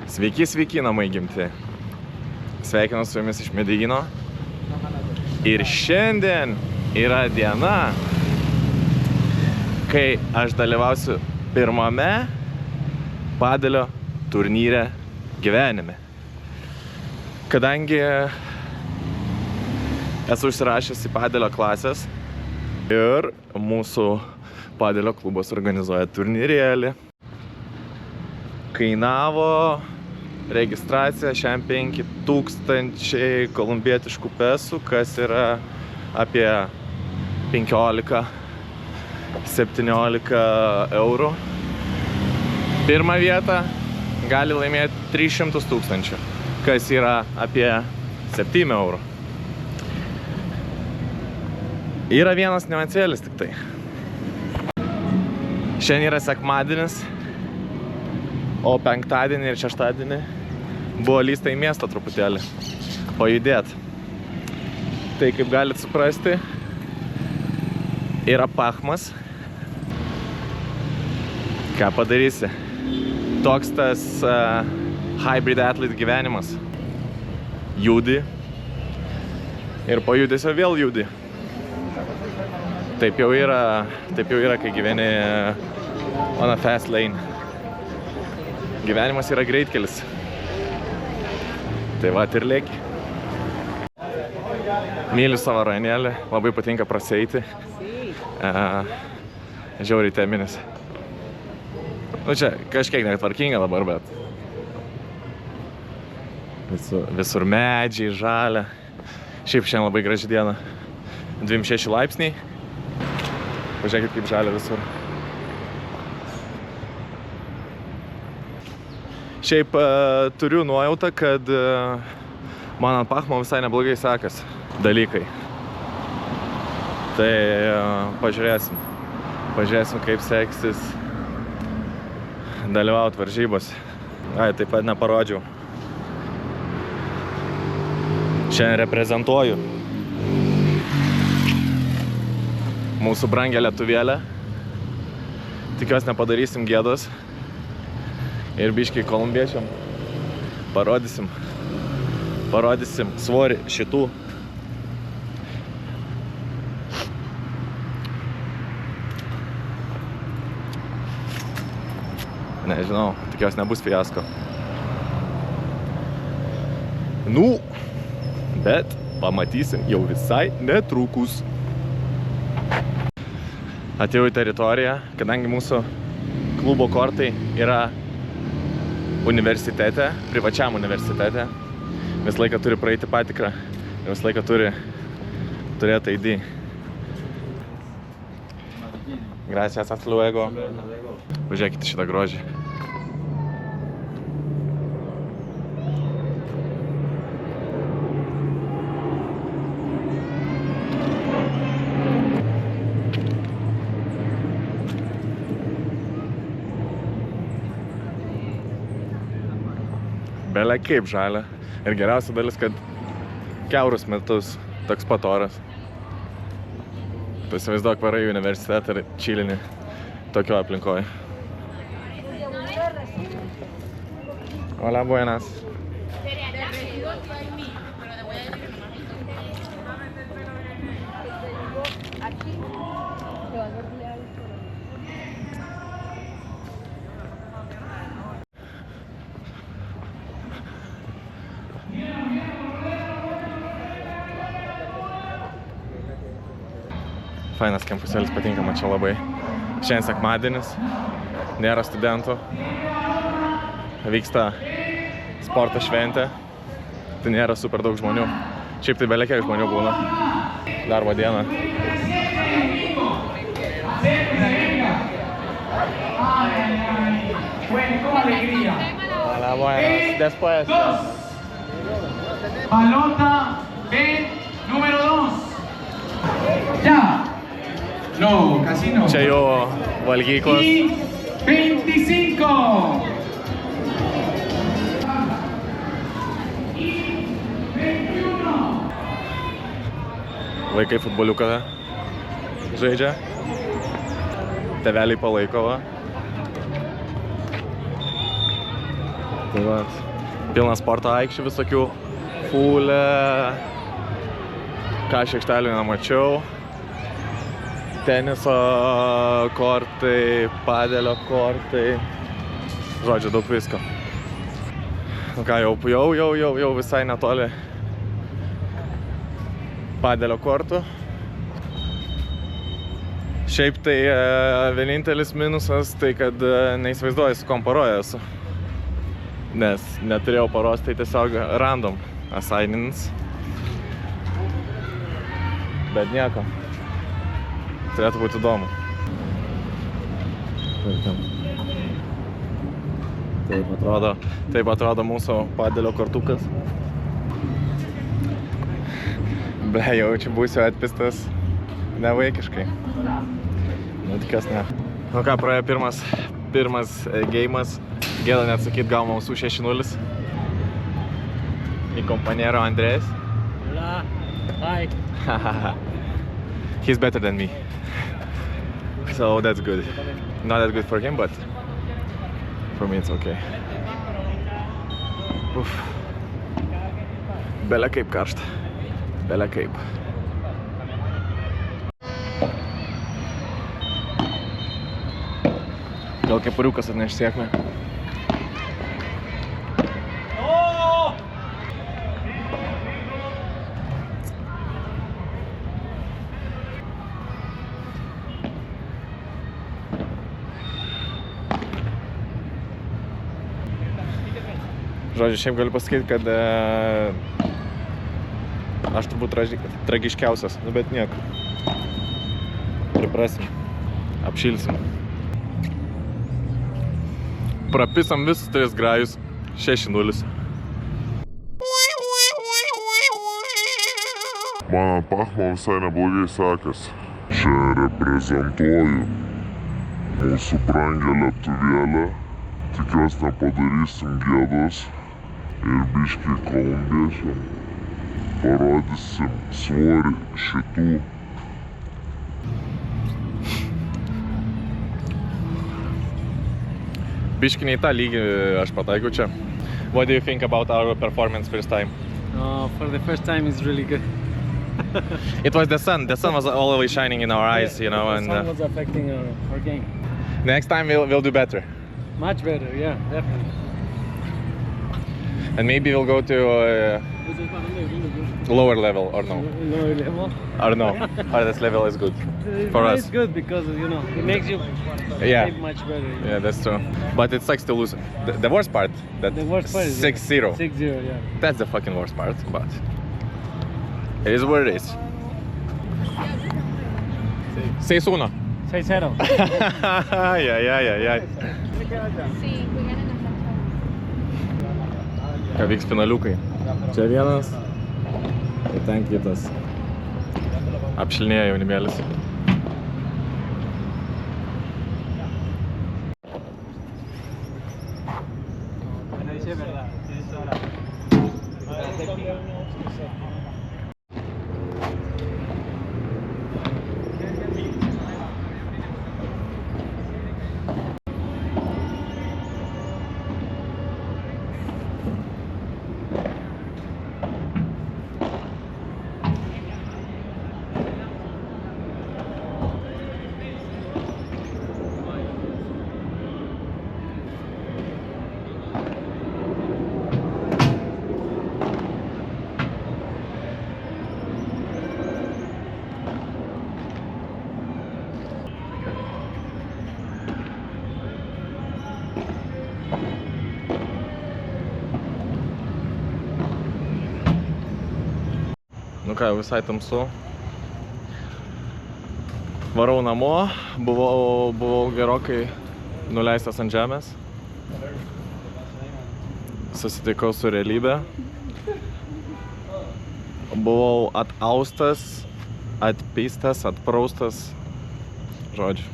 Sveiki, sveiki namai gimti. Sveikinu su jumis iš Medelyno. Ir šiandien yra diena, kai aš dalyvausiu pirmame padelio turnyre gyvenime. Kadangi esu užsirašęs į padelio klasės ir mūsų padelio klubas organizuoja turnyrėlį. Kainavo registracija šiam 5000 kolumbietiškų pesų, kas yra apie 15–17 eurų. Pirmą vietą gali laimėti 300 000, kas yra apie 7 eurų. Yra vienas niuansėlis tik tai. Šiandien yra sekmadienis, o penktadienį ir šeštadienį buvo lysta į miestą truputėlį pajudėt. Tai kaip galit suprasti, yra pachmas. Ką padarysi? Toks tas hybrid athlete gyvenimas. Judi ir po judesio vėl judi. Taip jau yra, kai gyveni on a fast lane. Gyvenimas yra greitkelis. Tai va ir lėki. Myliu savo rajonėlį, labai patinka prasieiti. Žiauriai teminis. Nu čia kažkiek netvarkinga dabar, bet visur medžiai, žalia. Šiaip šiandien labai graži diena. 26 laipsniai. Pažiūrėkit, kaip žalia visur. Šiaip turiu nuojautą, kad man ant pachmo visai neblogai sekas dalykai. Tai pažiūrėsim, kaip seksis dalyvauti varžybos. Taip pat neparodžiau. Šiandien reprezentuoju mūsų brangę lietuvėlę. Tikiuosi nepadarysim gėdos. Ir biškiai kolumbiečiam parodysim svorį šitų. Nežinau, tikiuosi nebus fiasko. Nu, bet pamatysim jau visai netrukus. Atėjau į teritoriją, kadangi mūsų klubo kortai yra universitete, privačiam universitete. Visą laiką turi praeiti patikrą ir visą laiką turi turėti ID. Gracias, hasta luego. Pažiūrėkite šitą grožį. Belia kaip žalia. Ir geriausia dalis, kad kiaurus metus toks pat oras. Įsivaizduok, varai į universitetą ir čilini tokio aplinkoje. Hola, buenas. Fainas kampusėlis, patinka man čia labai. Šiandien sekmadienis, nėra studentų, vyksta sporto šventė, tai nėra super daug žmonių. Šiaip tai belekiek žmonių būna darbo dieną. Hola, buenas. Después. Balota B número 2. Ya. No, casino. Čia jau valgyklos. Y 25. Vaikai futboliuką žaidžia. Tėveliai palaiko, va. Tai va, pilnas sporto aikščių visokių, fulė, ką aš aikštelių nemačiau, teniso kortai, padelio kortai, žodžiu, daug visko. Nu ką, jau visai netoli padelio kortų. Šiaip tai vienintelis minusas, tai kad neįsivaizduoju, su kom paroj esu. Nes neturėjau paros, tai tiesiog random assignments. Bet nieko. Turėtų būti įdomu. Taip atrodo mūsų padelio kortukas. Ble, jaučiu, būsiu atpistas nevaikiškai. Nu, tikiuos ne. Nu ką, praėjo pirmas geimas. Gėda net sakyt, gavom ausų 6-0. Mi compañero Andrés. Hola. Hi. He's better than me. So that's good. Not that good for him, but for me it's okay. Uf. Bele kaip karšta. Bele kaip. Gal kepuriukas atneš sėkmę. Žodžiu, šiaip galiu pasakyti, kad aš turbūt tragiškiausias, nu bet nieko. Priprasim, apšilsim. Prapisam visus 3 grajus, 6-0. Man ant pachmo visai neblogai sekasi. Čia reprezentuoju mūsų brangę lietuvėlę. Tikiuosi nepadarysim gėdos. Ir biškį kolumbiečiam parodysim svorį šitų. Biškį nei tą lygį aš pataikiau čia. What do you think about our performance first time? For the first time, it's really good. It was the sun. The sun was always shining in our eyes, you know. The And sun was affecting our game. next time we'll do better. Much better, yeah, definitely. And maybe we'll go to lower level or no? Lower level. Or no? Or this level is good for us. It's good because, you know, it makes you Yeah. play much better. Yeah, that's true. But it sucks to lose. The worst part, that The worst part is 6-0. 6-0, yeah. That's the fucking worst part, but it is what it is. 6-1. 6-0. Jai. Sí, juegan en la Ką vyks finaliukai. Čia vienas, ir ten kitas. Apšilinėja jaunimėlis. Nu ką, visai tamsu. Varau namo, buvau gerokai nuleistas ant žemės. Susitikau su realybė. Buvau ataustas, atpistas, atpraustas. Žodžiu.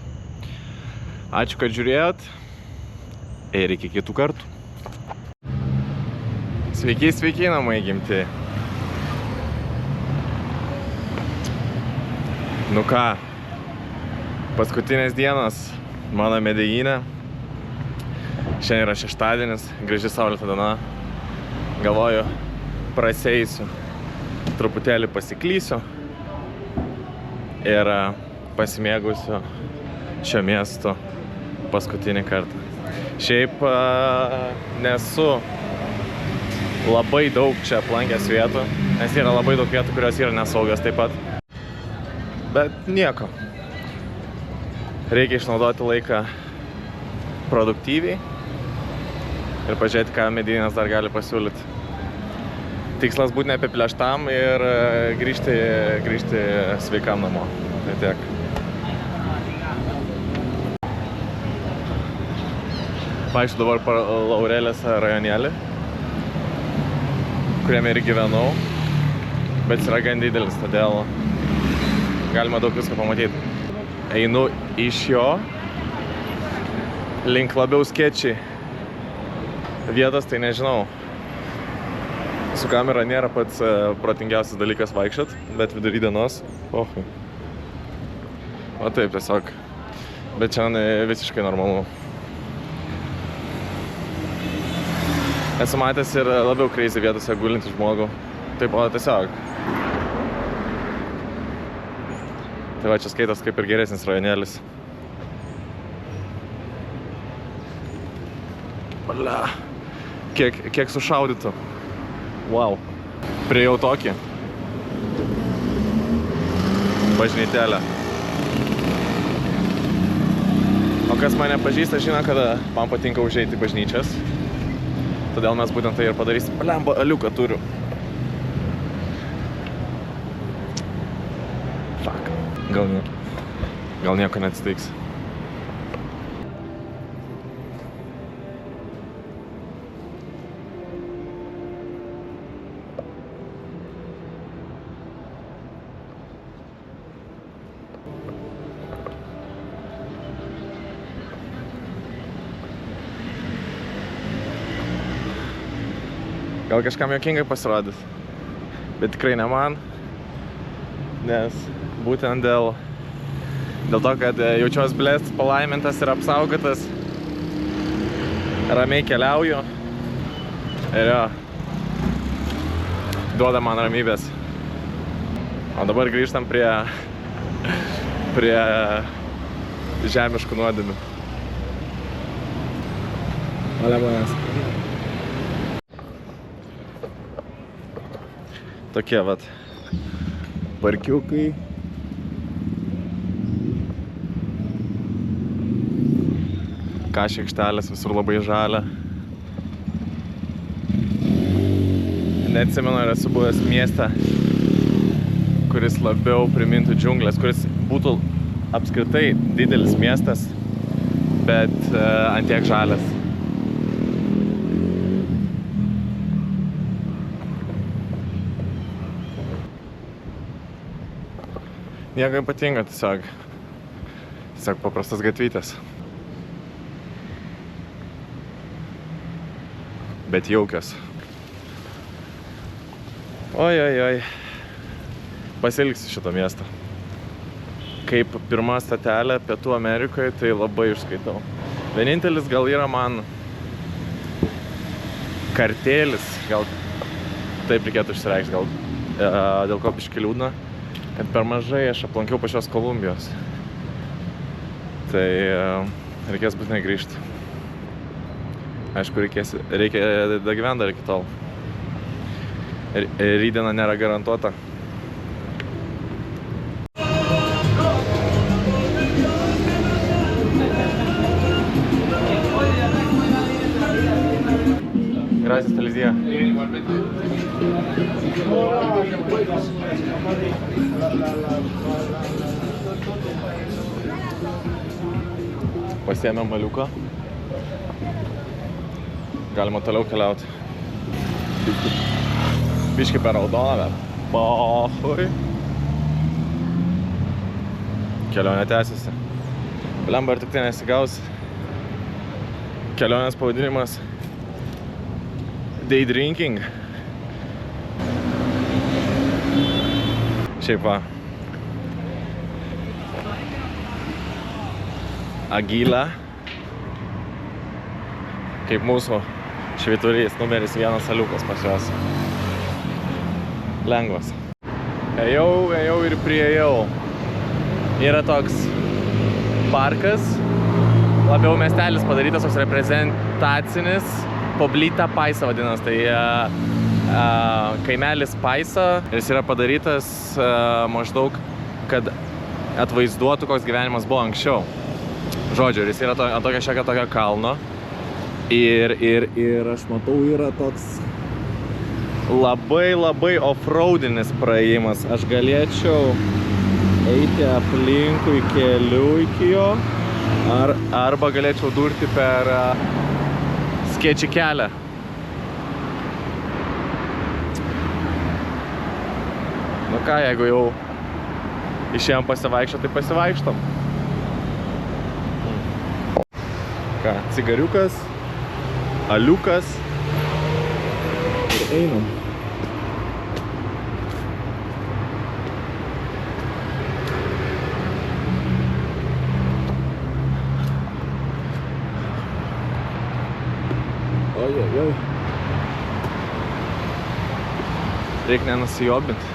Ačiū, kad žiūrėjot. Ir iki kitų kartų. Sveiki, namai gimti. Nu ką, paskutinės dienos mano Medellíne. Šiandien yra šeštadienis, graži saulėta diena. Galvoju, praseisiu, truputėlį pasiklysiu ir pasimėgausiu šio miesto paskutinį kartą. Šiaip nesu labai daug čia aplankęs vietų, nes yra labai daug vietų, kurios yra nesaugios taip pat. Bet nieko. Reikia išnaudoti laiką produktyviai ir pažiūrėti, ką Medinės dar gali pasiūlyti. Tikslas būti neapiplėštam ir grįžti sveikam namo. Tai tiek. Vaikščiu dabar per Laurelės rajonėlį, kuriame ir gyvenau, bet jis yra gan didelis, todėl galima daug visko pamatyti. Einu iš jo link labiau sketchy vietos, tai nežinau. Su kamera nėra pats protingiausias dalykas vaikščiot, bet vidury dienos, o taip tiesiog, bet čia visiškai normalu. Esu matęs ir labiau crazy vietose gulintį žmogų. Taip, o tiesiog. Tai va, čia skaitas kaip ir geresnis rajonėlis. Bля. Kiek sušaudytų. Wow. Priėjau tokį. Bažnytelę. O kas mane pažįsta, žino, kad man patinka užeiti į bažnyčias. Todėl mes būtent tai ir padarysim. Blemba, aliuką turiu. Fuck. Gal nieko neatsitiks. Gal kažkam juokingai pasirodys, bet tikrai ne man, nes būtent dėl to, kad jaučiuos blėst palaimintas ir apsaugotas, ramiai keliauju ir jo, duoda man ramybės. O dabar grįžtam prie žemiškų nuodėmių. Ole manęs. Tokie vat parkiukai. Kašė aikštelės visur labai žalia. Neatsimenu, ar esu buvęs mieste, kuris labiau primintų džiunglės, kuris būtų apskritai didelis miestas, bet ant tiek žalias. Nieko ypatinga, tiesiog paprastas gatvytės. Bet jaukios. Oi. Pasiilgsiu šito miesto. Kaip pirma statelė Pietų Amerikoje, tai labai išskaitau. Vienintelis gal yra man kartėlis, gal taip reikėtų išsireikšti, gal dėl ko biškį liūdna. Kad per mažai aš aplankiau pačios Kolumbijos. Tai reikės būtinai grįžti. Aišku, reikia dagyventi dar iki tol. Rytdiena nėra garantuota. Gracias, feliz día. Pasiėmėm maliuką. Galima toliau keliauti. Biškį per raudoną, bet pohui. Kelionė tęsiasi. Blemba, ar tik tai nesigaus. Kelionės pavadinimas Day Drinking. Šiaip va. Aguila. kaip mūsų švyturys, numeris 1 aliukas pas juos. Lengvas. Ėjau ir priėjau. Yra toks parkas, labiau miestelis padarytas, toks reprezentacinis, Poblyta Paisa vadinas, tai kaimelis Paisa. Jis yra padarytas maždaug, kad atvaizduotų, koks gyvenimas buvo anksčiau. Žodžiu, jis yra ant tokio šiek tiek tokio kalno. Ir aš matau, yra toks labai off-roadinis praėjimas. Aš galėčiau eiti aplinkui keliu iki jo, arba galėčiau durti per skėčių kelią. Nu ką, jeigu jau išėjom pasivaikščioti, tai pasivaikštom. Ką, cigariukas, aliukas ir einam. Ojej. Reikia nenusijobinti.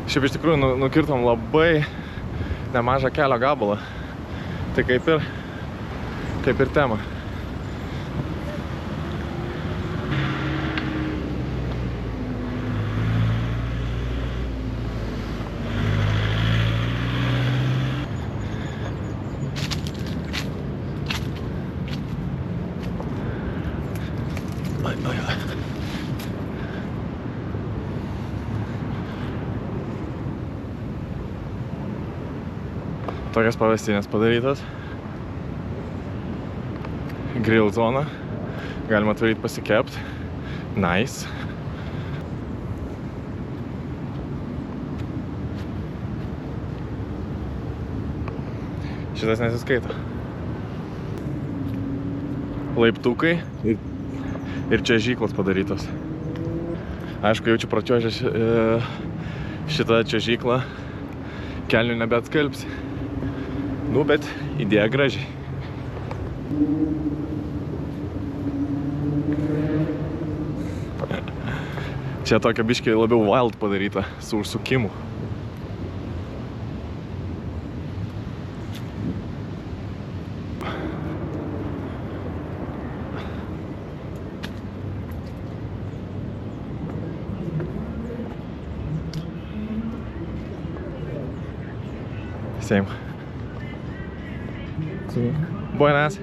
Šiaip iš tikrųjų nukirtom labai nemažą kelio gabalą. Tai kaip ir tema. Tokias pavestinės padarytas. Grill zona. Galima atvaryti pasikept. Nice. Šitas nesiskaito. Laiptukai ir čiuožyklos padarytos. Aišku, jaučiu pračiuožęs šitą čiuožyklą. Kelnių nebeatskalbsi. Nu, bet idėja gražiai. Čia tokia biškį labiau wild padaryta, su užsukimu. Same. Buenas.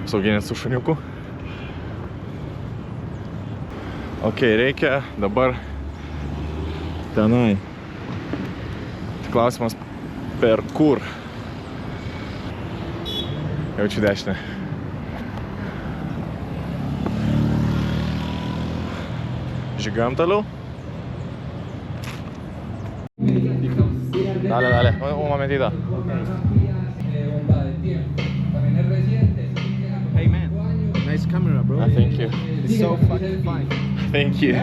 Sauginės su šuniuku. Ok, reikia dabar tenai. Klausimas per kur? Jaučiu dešinę. Žygiuojam toliau. Dale, un momentito. Hey man, nice camera, bro. Thank you. It's so fucking fine. Thank you.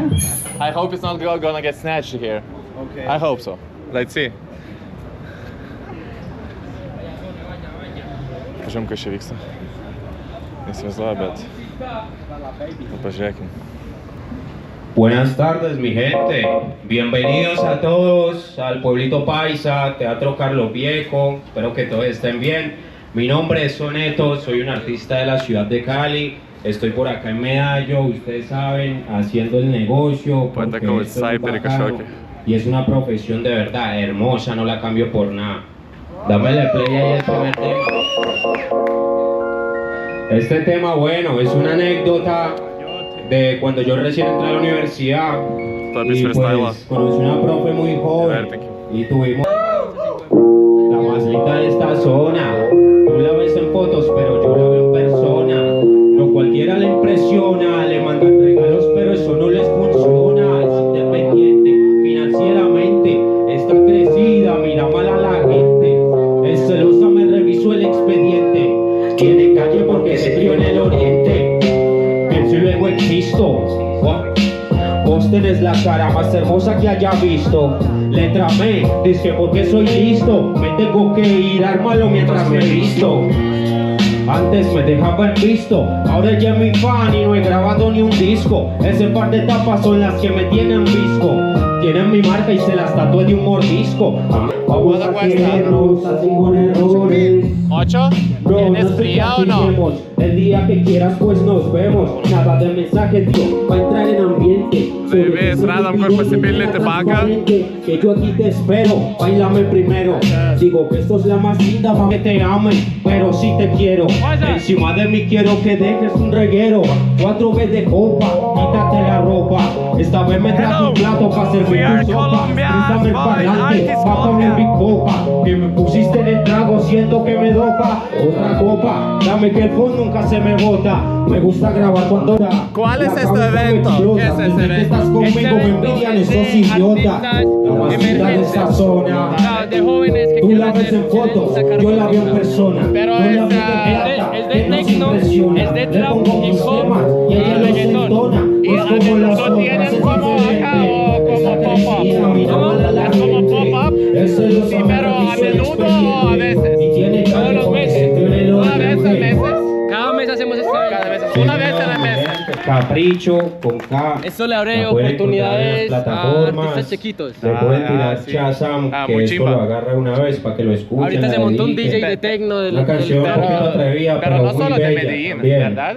I hope it's not gonna get snatched here. Okay. I hope so. Let's see. Pažiūrėjom, kas čia vyksta. Neįsivaizduoju, bet pažiūrėkim. Buenas tardes, mi gente. Bienvenidos a todos al Pueblito Paisa, Teatro Carlos Viejo. Espero que todos estén bien. Mi nombre es Soneto, soy un artista de la ciudad de Cali. Estoy por acá en Medallo, ustedes saben, haciendo el negocio. Porque esto es muy bacano y es una profesión de verdad hermosa, no la cambio por nada. Dámele play ahí al primer tema. Este tema, bueno, es una anécdota de cuando yo recién entré a la universidad y pues conocí una profe muy joven y tuvimos la más linda de esta zona. Tú la ves en fotos, pero yo la veo en persona. No cualquiera le impresiona, le mandan regalos, pero eso no les funciona. Es independiente financieramente, está crecida, mira mal a la gente. Es celosa, me revisó el expediente. Tiene calle porque se crió en el oriente. Pienso y luego existo. vos tenés la cara más hermosa que haya visto. Letra M, dice porque soy listo. Me tengo que ir, ármalo mientras me visto. Antes me dejaba en visto, ahora ya es mi fan y no he grabado ni un disco. Ese par de tapas son las que me tienen visco. Tienen mi marca y se las tatué de un mordisco. Vamos a querernos así con errores. ¿8? ¿Tienes fría o no? El día que quieras pues nos vemos. Nada de mensaje, tío, va a entrar en ambiente. Ves, Radam, kur pasipildyti baką. Que yo aquí te espero, bailame primero. Digo que esto es la más linda, pa' que te amen, pero si te quiero. Encima de mí quiero que dejes un reguero. 4 veces de copa, quítate la ropa. Esta vez me trajo un plato pa' servir tu sopa. Préstame el parlante, pa' poner mi copa. Que me pusiste en el trago, siento que me dopa. Otra copa, dame que el fondo nunca se me bota. Me gusta grabar cuando da. ¿Cuál es este evento? ¿Qué es este evento? Estás conmigo, me envidian esos idiotas. La vacila de esta zona. De jóvenes que Tú quieren la ves hacer- en fotos, sacar yo la veo en música. persona. Pero Yo la es, veo en es de que nos techno, impresiona. es de Le trap, pongo hip mis hop, temas y ella los reggaetón. entona. ¿Y Es como adentro las lo tienen otras, es como acá diferente. o como Esta pop-up? crecida, mira, ¿Cómo? mala la ¿Es como gente. pop-up? Eso es lo Sí, que pero me ¿a hizo menudo o a expediente. veces? Y tiene Todos cara los con meses. ese tremendo ¿Una vez al hombre. mes? Cada mes hacemos esto. Cada vez. Una vez al mes. Capricho con K. Esto le abre La pueden oportunidades encontrar en las a plataformas. artistas chiquitos. Le pueden Ah, tirar sí. Shazam, Ah, que muy esto chimba. lo agarra una vez para que lo escuchen. Ahorita la se montó un dediquen. DJ de techno del Una canción un del- poquito atrevida, Pero no muy solo de bella Medellín, también. ¿verdad?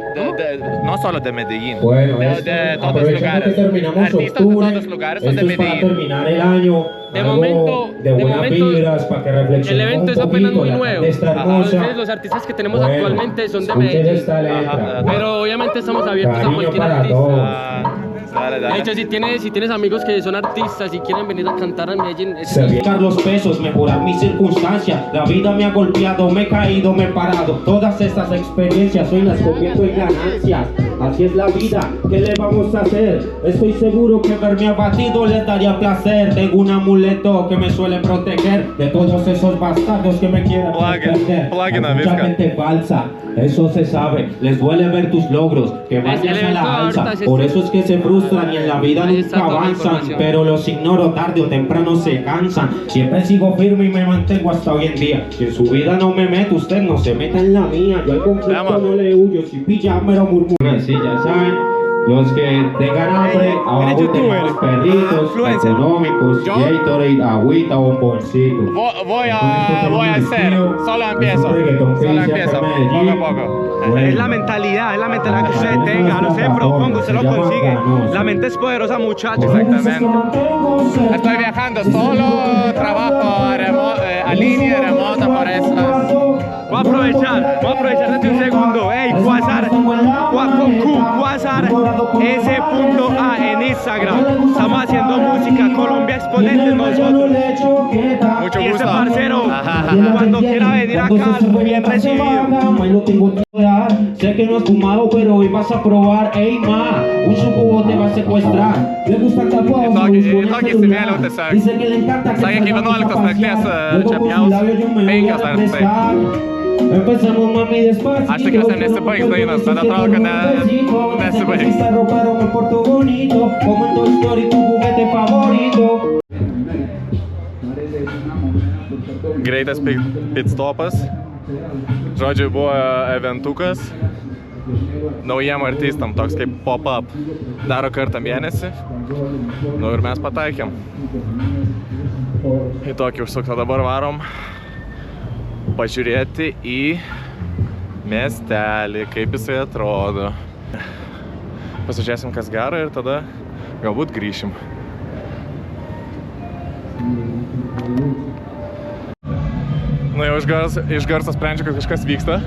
No solo de Medellín. Bueno, de, esto, de todos aprovechando lugares. que terminamos Artistas octubre, de todos lugares son de esto es para Medellín. terminar el año. De algo momento- de de buenas momento, vibras para que El reflexionemos evento es un apenas poquito, muy la nuevo. gente está hermosa. Entonces los artistas que tenemos Bueno, actualmente son de escuchen Medellín. esta letra. Ajá. Pero obviamente estamos abiertos a Cariño cualquier para artista. todos. Dale, De dale. hecho, si tienes amigos que son artistas y quieren venir a cantar a Medellín, Sacar los pesos, mejorar mis circunstancias. La vida me ha golpeado, me he caído, me he parado. Todas estas experiencias hoy las convierto en ganancias. Así es la vida, ¿qué le vamos a hacer? Estoy seguro que verme abatido les daría placer. Tengo un amuleto que me suele proteger de todos esos bastardos que me quieren perder. Hay mucha Vizca. gente falsa, eso se sabe. Les duele ver tus logros, que vayas a evento la alza. ahorita es Por esto. eso es que se frustran y en la vida Ahí está nunca toda la avanzan. información. Pero los ignoro, tarde o temprano se cansan. Siempre sigo firme y me mantengo hasta hoy en día. Si en su vida no me meto, usted no se meta en la mía. Yo al conflicto Vamos. no le huyo, si pilla me lo murmura. Sí, ya saben, los que tengan hambre, abajo tenemos perritos, económicos, Gatorade, agüita, bomboncito. Voy a hacer. Solo empiezo. Solo empiezo. Poco a poco. Es la mentalidad que usted tenga, no se proponga, usted lo consigue. La mente es poderosa, muchachos. Exactamente. Estoy viajando solo, trabajo a línea remota por eso. Voy a aprovechar desde un segundo. Ey, Quasar, con Q, Quasar, S.A en Instagram. Estamos haciendo música, Colombia Exponente nosotros. Mucho Y ese gusto. parcero, cuando quiera venir acá, bien recibido. Sé que no has fumado, pero hoy vas a probar. Ey, ma, un sucubo te va a secuestrar. Le gusta tatuados. Dice que le encanta que Sakė, kaip 11 nakties čia pjaus 5 dar tai. Empezamos, mami, despacio. Aš tikiuosi nesibaigs dainos, bet atrodo, kad nesibaigs. Esta ropa no me porto bonito, como en Toy Story, tu juguete favorito. Greitas pit stopas. Žodžiu, buvo eventukas. Naujiem artistam, toks kaip pop-up. Daro kartą mėnesį. Nu ir mes pataikėm. Į tokį užsuktą dabar varom pažiūrėti į miestelį, kaip jisai atrodo. Pasižiūrėsim, kas gero ir tada galbūt grįšim. Nu jau iš garso sprendžiu, kad kažkas vyksta.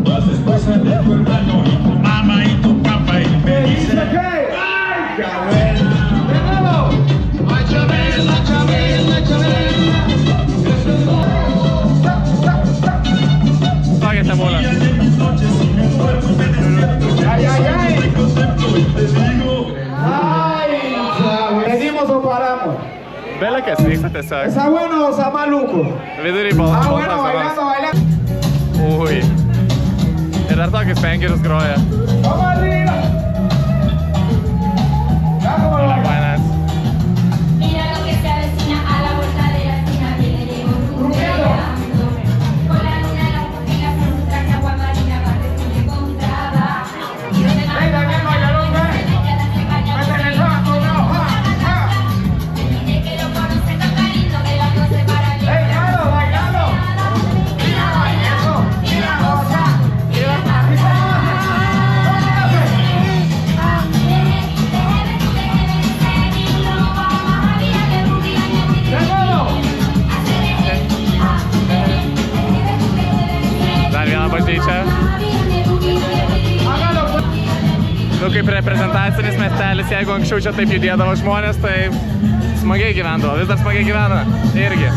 Las esposas de tu hermano y tu mamá y tu papá y me Vyksta tiesiog. ¿Está bueno o está maluco? Vidury balsas. Bueno, bailando, bailando. Ui. Ir dar tokius penkerius groja. Vamos arriba. Ya como lo baila. Buenas. Mira lo que se avecina a la vuelta de la esquina. Viene Diego rumbeando. Con la luna en la pupila, con un traje aguamarina, parece que contrabajo. Y donde más Venga, bien, bailador, ven. Métele el rato, no, dice que lo conoce tan cariño que la no se para ni bailando, bailando. mira bailando, mira goza, mira Dar vieną bažnyčią. Nu, kaip reprezentacinis miestelis, jeigu anksčiau čia taip judėdavo žmonės, tai smagiai gyvendavo. Vis dar smagiai gyvena. Irgi.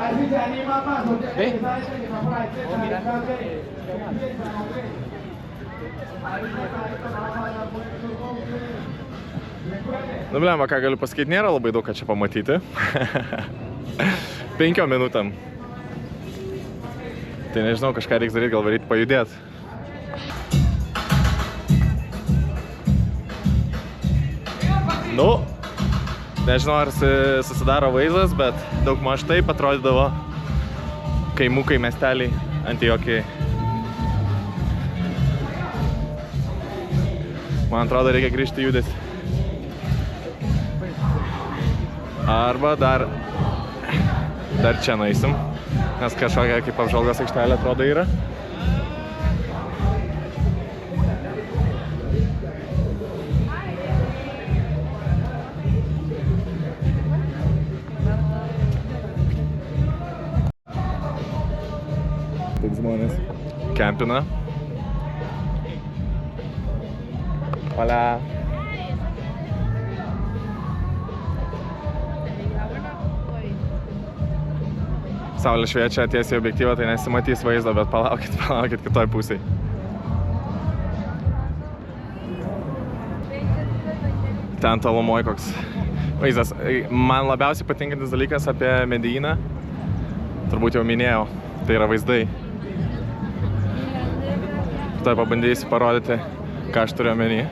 Así se anima más, porque que está por ahí, Nu, blemba, ką galiu pasakyti, nėra labai daug ką čia pamatyti. 5 minutėm. Tai nežinau, kažką reiks daryti, gal varyti pajudėti. Nu, nežinau, ar susidaro vaizdas, bet daug maž taip atrodydavo kaimukai miesteliai Antiokijoje. Man atrodo, reikia grįžti judėti. Arba dar čia nueisim, nes kažkokia kaip apžvalgos aikštelė atrodo yra. Taip žmonės kempina. Hola. Saulė šviečia, tiesiai į objektyvą, tai nesimatys vaizdo, bet palaukit kitoj pusėj. Ten tolumoj koks vaizdas. Man labiausiai patinkantis dalykas apie Medeljiną, turbūt jau minėjau, tai yra vaizdai. Tuoj pabandysiu parodyti, ką aš turiu omeny.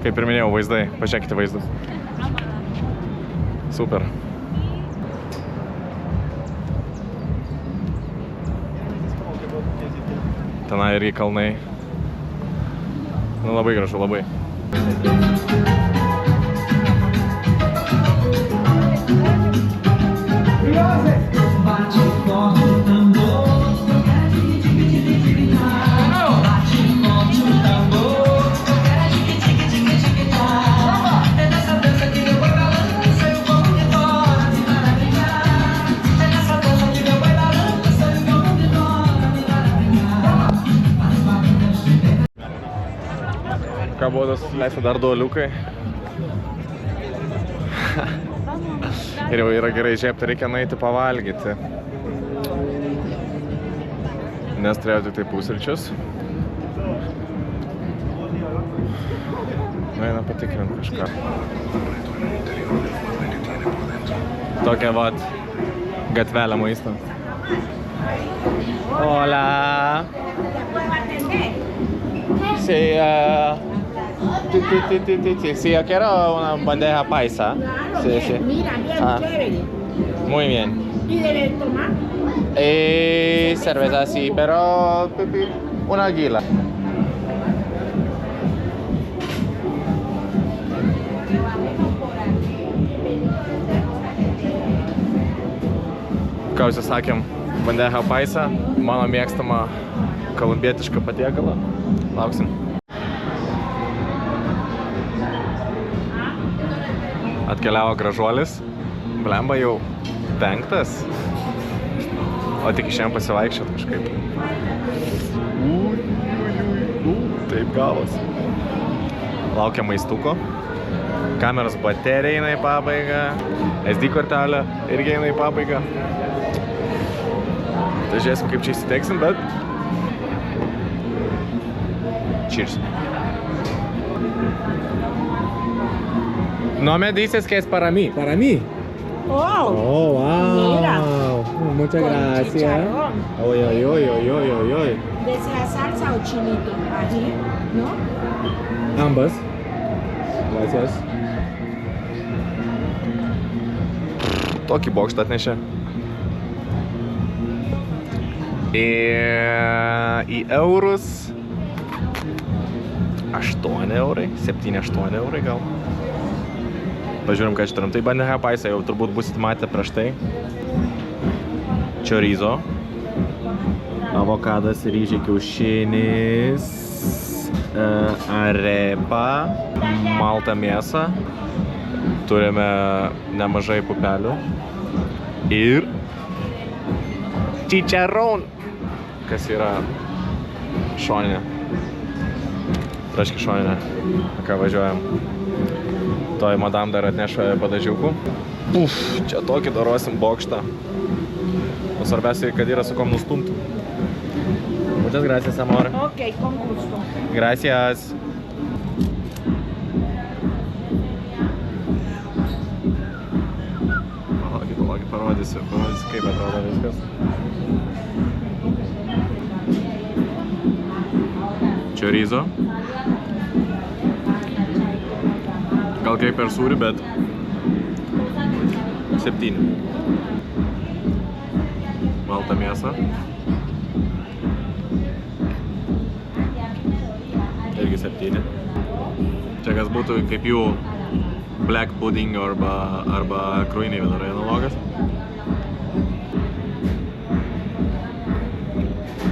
Kaip ir minėjau, vaizdai. Pažiūrėkite vaizdus. Super. Tenai irgi kalnai. Nu, labai gražu, labai. Ką buvo tas leista dar 2 aliukai. Ir jau yra gerai žiepti, reikia nueiti pavalgyti. Nes turėjau tik tai pusryčius. Nueina patikrinti kažką. Tokia vat gatvelė maisto. Hola. Sí, sí, yo quiero una bandeja paisa. Sí, sí. Mira, bien chévere. Muy bien. ¿Y debe tomar? Cerveza sí, pero una anguila. Ką užsisakėm? bandeja paisa, mano mėgstama kolumbietiška patiekala. Lauksim. Atkeliavo gražuolis. Blemba jau 5. O tik šiandien pasivaikščiot kažkaip. Taip gavos. Laukia maistuko. Kameros baterija eina į pabaigą. SD kortelė irgi eina į pabaigą. Tai žiūrėsim, kaip čia įsiteksim, bet... Cheers. No me dices que es para mí. Para mí. Oh, Oh, wow. Mira. Muchas Con gracias. chicharrón. Oy, oy, oy, oy, oy, oy, oy. ¿desea salsa o chinito? Ají, ¿no? Ambas. Gracias. Tokį bokštą atnešė. Į eurus 8 eurai, 7-8 eurai gal. Pažiūrim, ką čia turim. Tai bandeja paisa jau turbūt busit matę prieš tai. Chorizo. Avokadas, ryžiai, kiaušinis. Arepa. Malta mėsa. Turime nemažai pupelių. Ir chicharrón, kas yra šoninė. Traški šoninė. Ką važiuojam. Toj madam dar atneša padažiukų. Uf, čia tokį darosim bokštą. O svarbiausia, kad yra su kom nustumtų. Muchas gracias, amor. Ok, con gusto. Gracias. Palaukit, parodysiu, kaip atrodo viskas. Chorizo. Gal kaip per sūrį, bet 7. Malta mėsa. Irgi 7. Čia kas būtų kaip jų black pudding arba kruiniai vienarai analogas.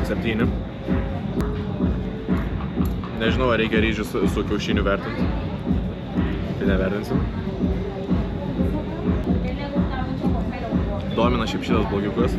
7. Nežinau, ar reikia ryžių su kiaušiniu vertinti. Tai nevertinsim. Domina šiaip šitas blogiukas.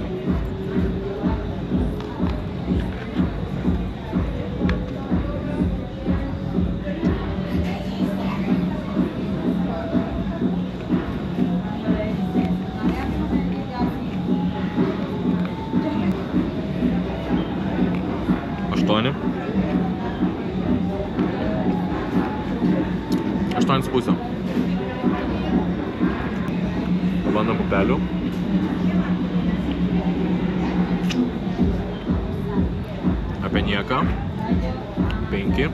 Aštuonis pusę. Pabandom pupelių. Apie nieką. 5.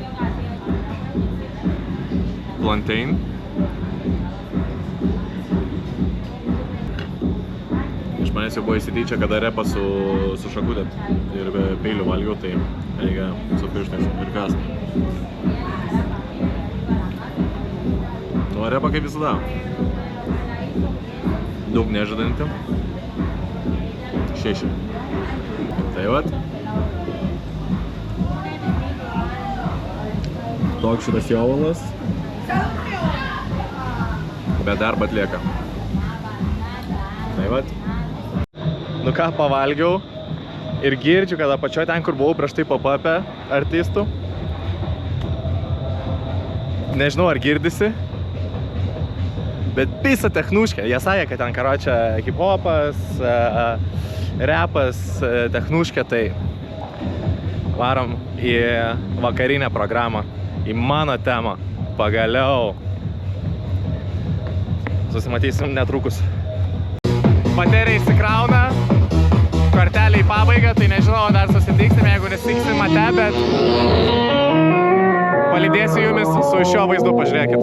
Plantain. Iš manęs jau buvo įsityčia, kada repą su šakutė ir peiliu valgiau, tai reikia su pirštais ir kas. Nu, repą kaip visada. Daug nežadanti. 6. Tai vat. Toks šitas jovalas. Bet darbą atlieka. Tai vat. Nu ką, pavalgiau. Ir girdžiu, kad apačioj ten, kur buvau prieš tai pop-up'e artistų. Nežinau, ar girdisi. Bet pisa technuškė. Jie sakė, kad ten karočią hip-hopas, repas, technuškė, tai varom į vakarinę programą, į mano temą. Pagaliau. Susimatysim netrukus. Baterija įsikrauna, kortelė į pabaigą, tai nežinau, dar susitiksim, jeigu nesitiksim mate, bet palydėsiu jumis su šiuo vaizdu, pažiūrėkit.